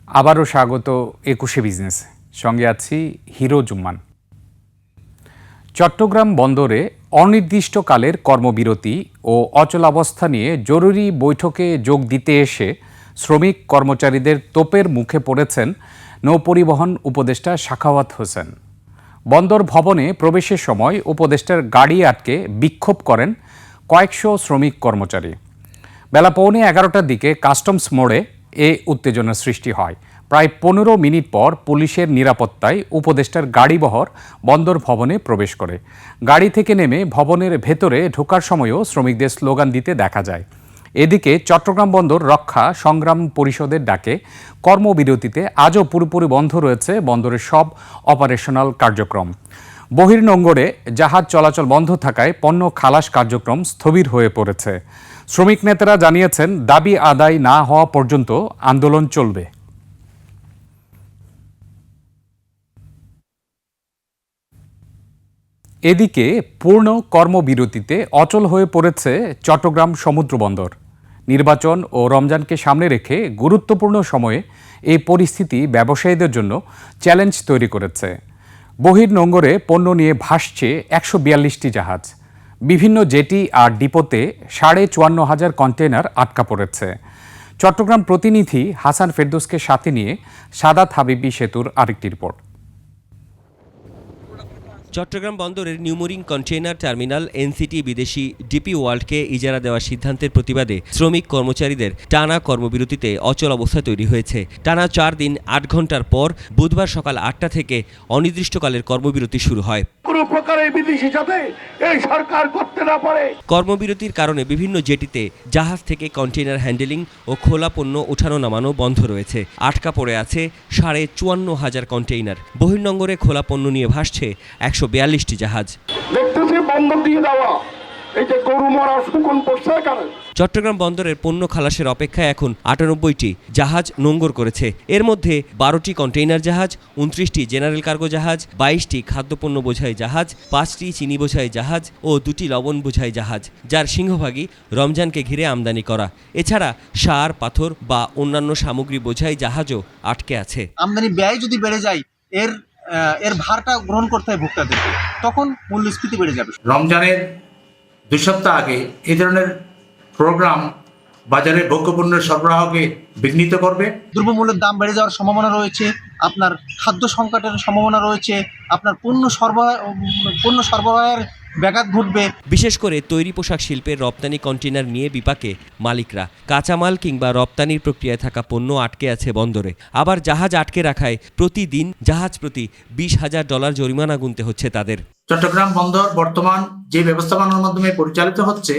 আবারও স্বাগত ২১শে বিজনেস, সঙ্গে আছি হিরো জুম্মান। চট্টগ্রাম বন্দরে অনির্দিষ্টকালের কর্মবিরতি ও অচলাবস্থা নিয়ে জরুরি বৈঠকে যোগ দিতে এসে শ্রমিক কর্মচারীদের তোপের মুখে পড়েছেন নৌপরিবহন উপদেষ্টা সাখাওয়াত হোসেন। বন্দর ভবনে প্রবেশের সময় উপদেষ্টার গাড়ি আটকে বিক্ষোভ করেন কয়েকশো শ্রমিক কর্মচারী। বেলা 11:15টার দিকে কাস্টমস মোড়ে এ উত্তেজনার সৃষ্টি হয়। প্রায় 15 মিনিট পর পুলিশের নিরাপত্তায় উপদেষ্টার গাড়িবহর বন্দর ভবনে প্রবেশ করে। গাড়ি থেকে নেমে ভবনের ভেতরে ঢোকার সময়ও শ্রমিকদের স্লোগান দিতে দেখা যায়। এদিকে চট্টগ্রাম বন্দর রক্ষা সংগ্রাম পরিষদের ডাকে কর্মবিরতিতে আজও পুরোপুরি বন্ধ রয়েছে বন্দরের সব অপারেশনাল কার্যক্রম। বহির্নোঙরে জাহাজ চলাচল বন্ধ থাকায় পণ্য খালাস কার্যক্রম স্থবির হয়ে পড়েছে। শ্রমিক নেতারা জানিয়েছেন, দাবি আদায় না হওয়া পর্যন্ত আন্দোলন চলবে। এদিকে পূর্ণ কর্মবিরতিতে অচল হয়ে পড়েছে চট্টগ্রাম সমুদ্র বন্দর। নির্বাচন ও রমজানকে সামনে রেখে গুরুত্বপূর্ণ সময়ে এই পরিস্থিতি ব্যবসায়ীদের জন্য চ্যালেঞ্জ তৈরি করেছে। বহির্নোঙরে পণ্য নিয়ে ভাসছে 142টি জাহাজ। বিভিন্ন জেটি আর ডিপোতে 54,500 কন্টেইনার আটকা পড়েছে। চট্টগ্রাম প্রতিনিধি হাসান ফেরদৌসকে সাথে নিয়ে সাদাত হাবিবি সেতুর আরেকটি রিপোর্ট। চট্টগ্রাম বন্দরের নিউমোরিং কন্টেইনার টার্মিনাল এনসিটি বিদেশি ডিপি ওয়ার্ল্ডকে ইজারা দেওয়ার সিদ্ধান্তের প্রতিবাদে শ্রমিক কর্মচারীদের টানা কর্মবিরতিতে অচল অবস্থা তৈরি হয়েছে। টানা 4 দিন 8 ঘন্টার পর বুধবার সকাল 8টা থেকে অনির্দিষ্টকালের কর্মবিরতি শুরু হয়। কোনো প্রকারের বিদেশি যাতে এই সরকার করতে না পারে। কর্মবিরতির কারণে বিভিন্ন জেটিতে জাহাজ থেকে কন্টেইনার হ্যান্ডেলিং ও খোলা পণ্য ওঠানো নামানো বন্ধ রয়েছে। আটকা পড়ে আছে 54,500 কন্টেইনার। বহির্নোঙরে খোলা পণ্য নিয়ে ভাসছে 142টি জাহাজ। দেখতেছি বন্ধ দিয়ে দেওয়া, এই যে গরু মরা শুকন পড়ছে কেন? চট্টগ্রাম বন্দরের পণ্য খালাসের অপেক্ষায় এখন 98টি জাহাজ নোঙর করেছে। এর মধ্যে 12টি কন্টেইনার জাহাজ, 29টি জেনারেল কার্গো জাহাজ, 22টি খাদ্যপণ্য বোঝাই জাহাজ, 5টি চিনি বোঝাই জাহাজ ও 2টি লবণ বোঝাই জাহাজ, যার সিংহভাগই রমজানকে ঘিরে আমদানি করা। এছাড়া সার, পাথর বা অন্যান্য সামগ্রী বোঝাই জাহাজও আটকে আছে। আমদানি ব্যয় যদি বেড়ে যায়, এর ভারটা গ্রহণ করতে হয় ভোক্তাদের, তখন মূল্যস্ফীতি বেড়ে যাবে। রমজানের 2 সপ্তাহ আগে এই ধরনের প্রোগ্রাম বাজারে ভোগ্যপণ্যের সরবরাহকে বিঘ্নিত করবে। দ্রব্যমূল্যের দাম বেড়ে যাওয়ার সম্ভাবনা রয়েছে, আপনার খাদ্য সংকটের সম্ভাবনা রয়েছে, আপনার পণ্য সরবরাহের ব্যাঘাত ঘটবে। বিশেষ করে তৈরি পোশাক শিল্পের রপ্তানি কন্টেইনার নিয়ে বিপাকে মালিকরা। কাঁচামাল কিংবা রপ্তানির প্রক্রিয়ায় থাকা পণ্য আটকে আছে বন্দরে। আবার জাহাজ আটকে রাখায় প্রতিদিন জাহাজ প্রতি $20,000 জরিমানা গুনতে হচ্ছে তাদের। চট্টগ্রাম বন্দর বর্তমান যে ব্যবস্থাপনার মাধ্যমে পরিচালিত হচ্ছে,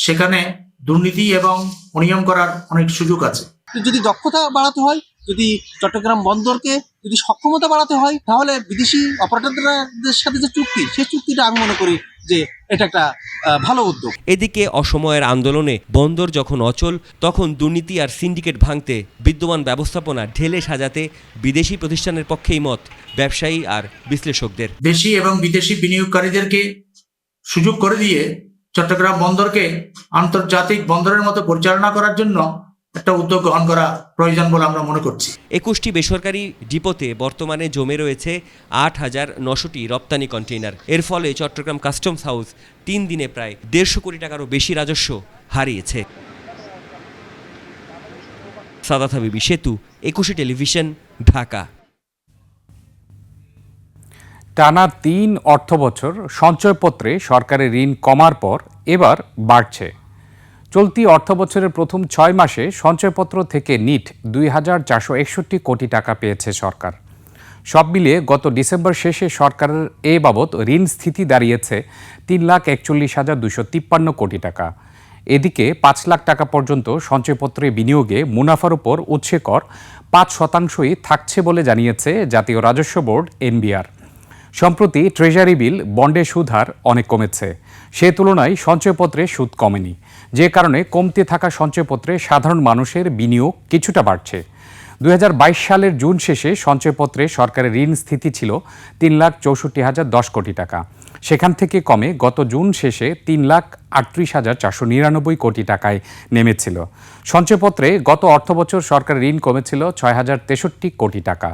সেখানে দুর্নীতি এবং অনিয়ম করার অনেক সুযোগ আছে। যদি দক্ষতা বাড়াতে হয়, যদি চট্টগ্রাম বন্দরকে যদি সক্ষমতা বাড়াতে হয়, তাহলে বিদেশি অপারেটরদের সাথে যে চুক্তি, সেই চুক্তিটা আমি মনে করি যে এটা একটা ভালো উদ্যোগ। এদিকে অসময়ের আন্দোলনে বন্দর যখন অচল, তখন দুর্নীতি আর সিন্ডিকেট ভাঙতে, বিদ্যমান ব্যবস্থাপনা ঢেলে সাজাতে বিদেশি প্রতিষ্ঠানের পক্ষেই মত ব্যবসায়ী আর বিশ্লেষকদের। দেশি এবং বিদেশি বিনিয়োগকারীদেরকে সুযোগ করে দিয়ে চট্টগ্রাম বন্দরকে আন্তর্জাতিক বন্দরের মতো পরিচালনা করার জন্য একটা উদ্যোগ গ্রহণ করা প্রয়োজন বলে আমরা মনে করছি। 21টি বেসরকারি ডিপোতে বর্তমানে জমে রয়েছে 8,900টি রপ্তানি কন্টেইনার। এর ফলে চট্টগ্রাম কাস্টমস হাউস 3 দিনে প্রায় 150 কোটি টাকারও বেশি রাজস্ব হারিয়েছে। সাদাত হাবিবি সেতু, 21শে টেলিভিশন, ঢাকা। টানা 3 অর্থবছর সঞ্চয়পত্রে সরকারের ঋণ কমার পর এবার বাড়ছে। চলতি অর্থবছরের প্রথম 6 মাসে সঞ্চয়পত্র থেকে নিট 2,461 কোটি টাকা পেয়েছে সরকার। সব মিলিয়ে গত ডিসেম্বর শেষে সরকারের এ বাবদ ঋণ স্থিতি দাঁড়িয়েছে 3,41,253 কোটি টাকা। এদিকে 5 লাখ টাকা পর্যন্ত সঞ্চয়পত্রে বিনিয়োগে মুনাফার উপর উৎসে কর 5%ই থাকছে বলে জানিয়েছে জাতীয় রাজস্ব বোর্ড এনবিআর। সম্প্রতি ট্রেজারি বিল বন্ডে সুদ হার অনেক কমেছে, সে তুলনায় সঞ্চয়পত্রে সুদ কমেনি, যে কারণে কমতে থাকা সঞ্চয়পত্রে সাধারণ মানুষের বিনিয়োগ কিছুটা বাড়ছে। 2022 সালের জুন শেষে সঞ্চয়পত্রে সরকারের ঋণ স্থিতি ছিল 3,64,010 কোটি টাকা। সেখান থেকে কমে গত জুন শেষে 3,38,499 কোটি টাকায় নেমেছিল। সঞ্চয়পত্রে গত অর্থবছর সরকারের ঋণ কমেছিল 6,063 কোটি টাকা।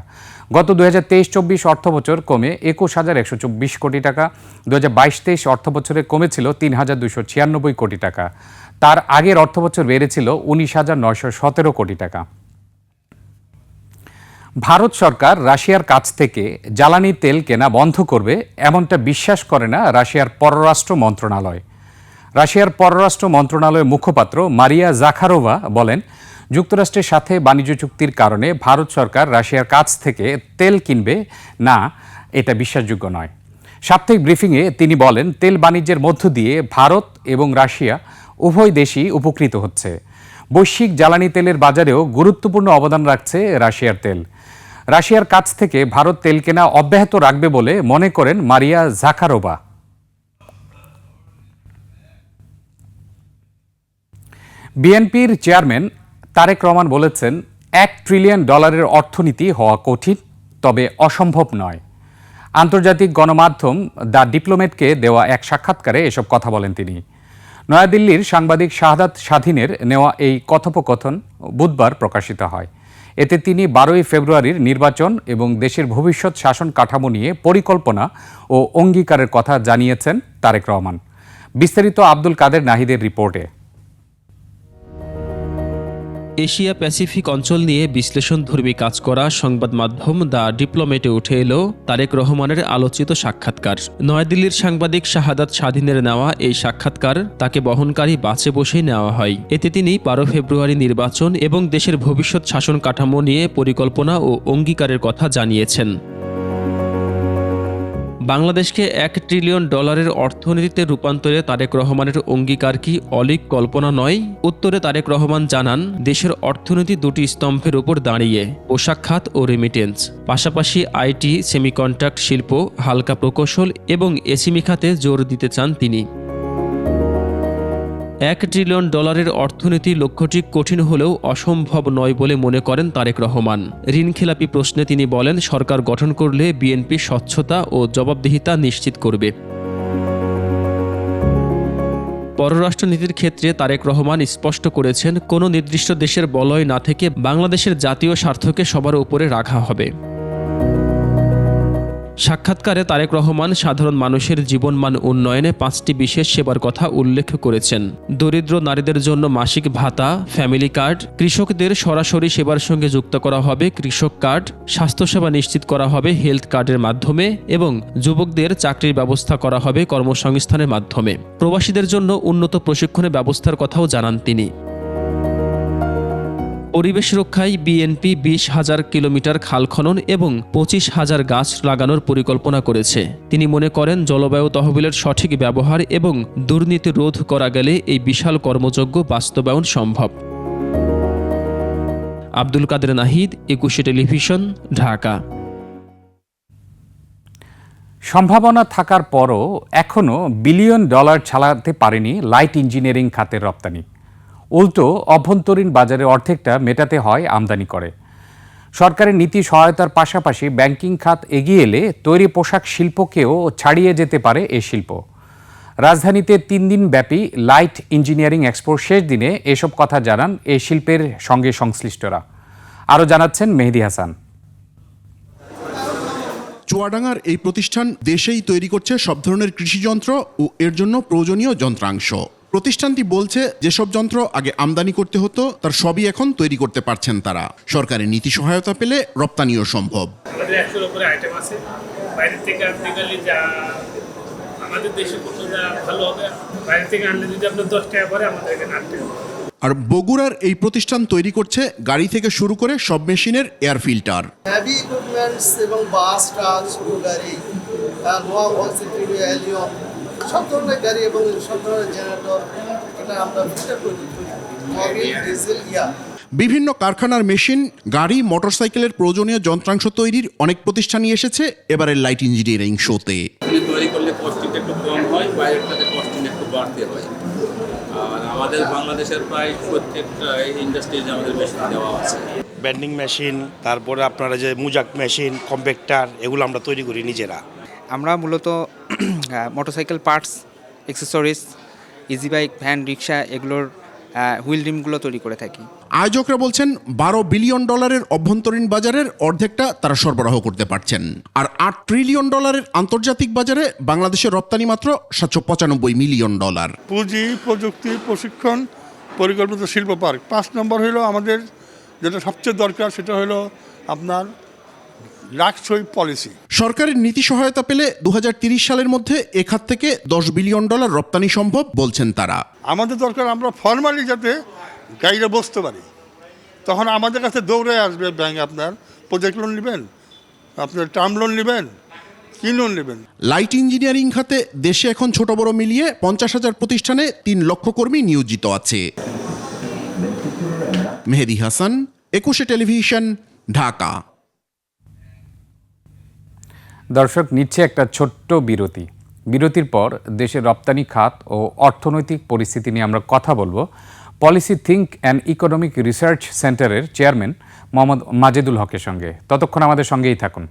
গত 2023-24 অর্থবছর কমে 21,124 কোটি টাকা। 2022-23 অর্থবছরে কমেছিল 3,296 কোটি টাকা। তার আগের অর্থবছর বেড়েছিল 19,917 কোটি টাকা। ভারত সরকার রাশিয়ার কাছ থেকে জ্বালানি তেল কেনা বন্ধ করবে এমনটা বিশ্বাস করে না রাশিয়ার পররাষ্ট্র মন্ত্রণালয়। রাশিয়ার পররাষ্ট্র মন্ত্রণালয়ের মুখপাত্র মারিয়া জাখারোভা বলেন, যুক্তরাষ্ট্রের সাথে বাণিজ্য চুক্তির কারণে ভারত সরকার রাশিয়ার কাছ থেকে তেল কিনবে না, এটা বিশ্বাসযোগ্য নয়। সাপ্তাহিক ব্রিফিংয়ে তিনি বলেন, তেল বাণিজ্যের মধ্য দিয়ে ভারত এবং রাশিয়া উভয় দেশই উপকৃত হচ্ছে। বৈশ্বিক জ্বালানি তেলের বাজারেও গুরুত্বপূর্ণ অবদান রাখছে রাশিয়ার তেল। রাশিয়ার কাছ থেকে ভারত তেল কেনা অব্যাহত রাখবে বলে মনে করেন মারিয়া জাখারোভা। বিএনপির চেয়ারম্যান তারেক রহমান বলেছেন, $1 ট্রিলিয়ন অর্থনীতি হওয়া কঠিন, তবে অসম্ভব নয়। আন্তর্জাতিক গণমাধ্যম দ্য ডিপ্লোম্যাটকে দেওয়া এক সাক্ষাৎকারে এসব কথা বলেন তিনি। নয়াদিল্লির সাংবাদিক শাহাদাত স্বাধীনের নেওয়া এই কথোপকথন বুধবার প্রকাশিত হয়। এতে তিনি 12 ফেব্রুয়ারির নির্বাচন এবং দেশের ভবিষ্যৎ শাসন কাঠামো নিয়ে পরিকল্পনা ও অঙ্গীকারের কথা জানিয়েছেন তারেক রহমান। বিস্তারিত আব্দুল কাদের নাহিদের রিপোর্টে। এশিয়া প্যাসিফিক অঞ্চল নিয়ে বিশ্লেষণধর্মী কাজ করা সংবাদ মাধ্যম দ্য ডিপ্লোম্যাটে উঠে এলো তারেক রহমানের আলোচিত সাক্ষাৎকার। নয়াদিল্লির সাংবাদিক শাহাদাত স্বাধীনের নেওয়া এই সাক্ষাৎকার তাকে বহনকারী বাসে বসেই নেওয়া হয়। এতে তিনি 12 ফেব্রুয়ারি নির্বাচন এবং দেশের ভবিষ্যৎ শাসন কাঠামো নিয়ে পরিকল্পনা ও অঙ্গীকারের কথা জানিয়েছেন। বাংলাদেশকে $1 ট্রিলিয়ন অর্থনীতিতে রূপান্তরে তারেক রহমানের অঙ্গীকার কি অলীক কল্পনা নয়? উত্তরে তারেক রহমান জানান, দেশের অর্থনীতি দুটি স্তম্ভের উপর দাঁড়িয়ে, পোশাক খাত ও রেমিটেন্স। পাশাপাশি আইটি, সেমিকন্ডাক্টর শিল্প, হালকা প্রকৌশল এবং এসএমই খাতে জোর দিতে চান তিনি। $1 ট্রিলিয়ন অর্থনীতি লক্ষ্যটি কঠিন হলেও অসম্ভব নয় বলে মনে করেন তারেক রহমান। ঋণখেলাপি প্রশ্নে তিনি বলেন, সরকার গঠন করলে বিএনপি স্বচ্ছতা ও জবাবদিহিতা নিশ্চিত করবে। পররাষ্ট্রনীতির ক্ষেত্রে তারেক রহমান স্পষ্ট করেছেন, কোনো নির্দিষ্ট দেশের বলয় না থেকে বাংলাদেশের জাতীয় স্বার্থকে সবার উপরে রাখা হবে। সাক্ষাৎকারে তারেক রহমান সাধারণ মানুষের জীবনমান উন্নয়নে 5টি বিশেষ সেবার কথা উল্লেখ করেছেন। দরিদ্র নারীদের জন্য মাসিক ভাতা, ফ্যামিলি কার্ড, কৃষকদের সরাসরি সেবার সঙ্গে যুক্ত করা হবে কৃষক কার্ড, স্বাস্থ্যসেবা নিশ্চিত করা হবে হেলথ কার্ডের মাধ্যমে এবং যুবকদের চাকরির ব্যবস্থা করা হবে কর্মসংস্থানের মাধ্যমে। প্রবাসীদের জন্য উন্নত প্রশিক্ষণের ব্যবস্থার কথাও জানান তিনি। পরিবেশ রক্ষায় বিএনপি 20,000 কিলোমিটার খাল খনন এবং 25,000 গাছ লাগানোর পরিকল্পনা করেছে। তিনি মনে করেন, জলবায়ু তহবিলের সঠিক ব্যবহার এবং দুর্নীতি রোধ করা গেলে এই বিশাল কর্মযজ্ঞ বাস্তবায়ন সম্ভব। আব্দুল কাদের নাহিদ, 21 টেলিভিশন, ঢাকা। সম্ভাবনা থাকার পরও এখনও $1 বিলিয়ন ছাড়াতে পারেনি লাইট ইঞ্জিনিয়ারিং খাতের রপ্তানি। উল্টো অভ্যন্তরীণ বাজারের অর্ধেকটা মেটাতে হয় আমদানি করে। সরকারের নীতি সহায়তার পাশাপাশি ব্যাংকিং খাত এগিয়ে এলে তৈরি পোশাক শিল্পকেও ছাড়িয়ে যেতে পারে এই শিল্প। রাজধানীতে 3 দিন ব্যাপী লাইট ইঞ্জিনিয়ারিং এক্সপোর শেষ দিনে এসব কথা জানান এই শিল্পের সঙ্গে সংশ্লিষ্টরা। আরও জানাচ্ছেন মেহেদি হাসান। চুয়াডাঙ্গার এই প্রতিষ্ঠান দেশেই তৈরি করছে সব ধরনের কৃষিযন্ত্র ও এর জন্য প্রয়োজনীয় যন্ত্রাংশ। প্রতিষ্ঠানটি বলছে, যেসব যন্ত্র আগে আমদানি করতে হতো তার সবই এখন তৈরি করতে পারছেন তারা। সরকারের নীতি সহায়তা পেলে রপ্তানিও সম্ভব। আমাদের 100-এর উপরে আইটেম আছে। বাইরে থেকে আপনি গেলে যা আমাদের দেশে করতে যা ভালো হবে, বাইরে থেকে আনলে যদি আপনার 10 টাকা পরে আমাদের এখানে 8 টাকা। আর বগুড়ার এই প্রতিষ্ঠান তৈরি করছে গাড়ি থেকে শুরু করে সব মেশিনের এয়ার ফিল্টার। হেভি ইকুইপমেন্টস এবং বাস, ট্রাক, ছোট গাড়ি, লোহা ওয়ালসিটি, অ্যালিয়ম, সব ধরনের গাড়ি এবং সব ধরনের জেনারেটর, এটা আমরা ফিল্টার করি, মোবিল, ডিজেল, বিভিন্ন কারখানার মেশিন, গাড়ি, মোটরসাইকেলের প্রয়োজনীয় যন্ত্রাংশ তৈরির অনেক প্রতিষ্ঠানই এসেছে এবারের লাইট ইঞ্জিনিয়ারিং শোতে। তৈরি করলে কস্টিংটা একটু কম হয়, বাইরেটাতে কস্টিং একটু বাড়তে হয়। আর আমাদের বাংলাদেশের প্রায় প্রত্যেকটা ইন্ডাস্ট্রিজ আমাদের মেশিন দেওয়া আছে। ব্যান্ডিং মেশিন, তারপরে আপনারা যে মুজাক মেশিন, কম্প্যাক্টার, এগুলো আমরা তৈরি করি নিজেরা। আমরা মূলত motorcycle parts, accessories, easy bike, van, rickshaw এগুলোর হুইল রিমগুলো তৈরি করে থাকি। আয়োজকরা বলছেন $12 বিলিয়ন অভ্যন্তরীণ বাজারের অর্ধেকটা তারা সরবরাহ করতে পারছেন, আর $8 ট্রিলিয়ন আন্তর্জাতিক বাজারে বাংলাদেশের রপ্তানি মাত্র $795 মিলিয়ন। পুঁজি, প্রযুক্তি, প্রশিক্ষণ, পরিকল্পিত শিল্প পার্ক। 5 নম্বর হলো আমাদের যেটা সবচেয়ে দরকার, সেটা হলো আপনার লাক্সই পলিসি। সরকারের নীতি সহায়তা পেলে 2030 সালের মধ্যে এ খাত থেকে $10 বিলিয়ন রপ্তানি সম্ভব বলছেন তারা। আমাদের দরকার আমরা ফর্মালি যাতে গাড়িটা বসতে পারি, তখন আমাদের কাছে দৌড়ে আসবে ব্যাংক। আপনার প্রজেক্ট লোন নেবেন, আপনার টার্ম লোন নেবেন, কি লোন নেবেন। লাইট ইঞ্জিনিয়ারিং খাতে দেশে এখন ছোট বড় মিলিয়ে 50,000 প্রতিষ্ঠানে 3 লক্ষ কর্মী নিয়োজিত আছে। মেহেদি হাসান, 21 টেলিভিশন, ঢাকা। দর্শক, নিচ্ছে একটা ছোট্ট বিরতি। বিরতির পর দেশের রপ্তানি খাত ও অর্থনৈতিক পরিস্থিতি নিয়ে আমরা কথা বলবো policy think and economic research সেন্টারের চেয়ারম্যান মোহাম্মদ মাজেদুল হকের সঙ্গে। ততক্ষণ আমাদের সঙ্গেই থাকুন।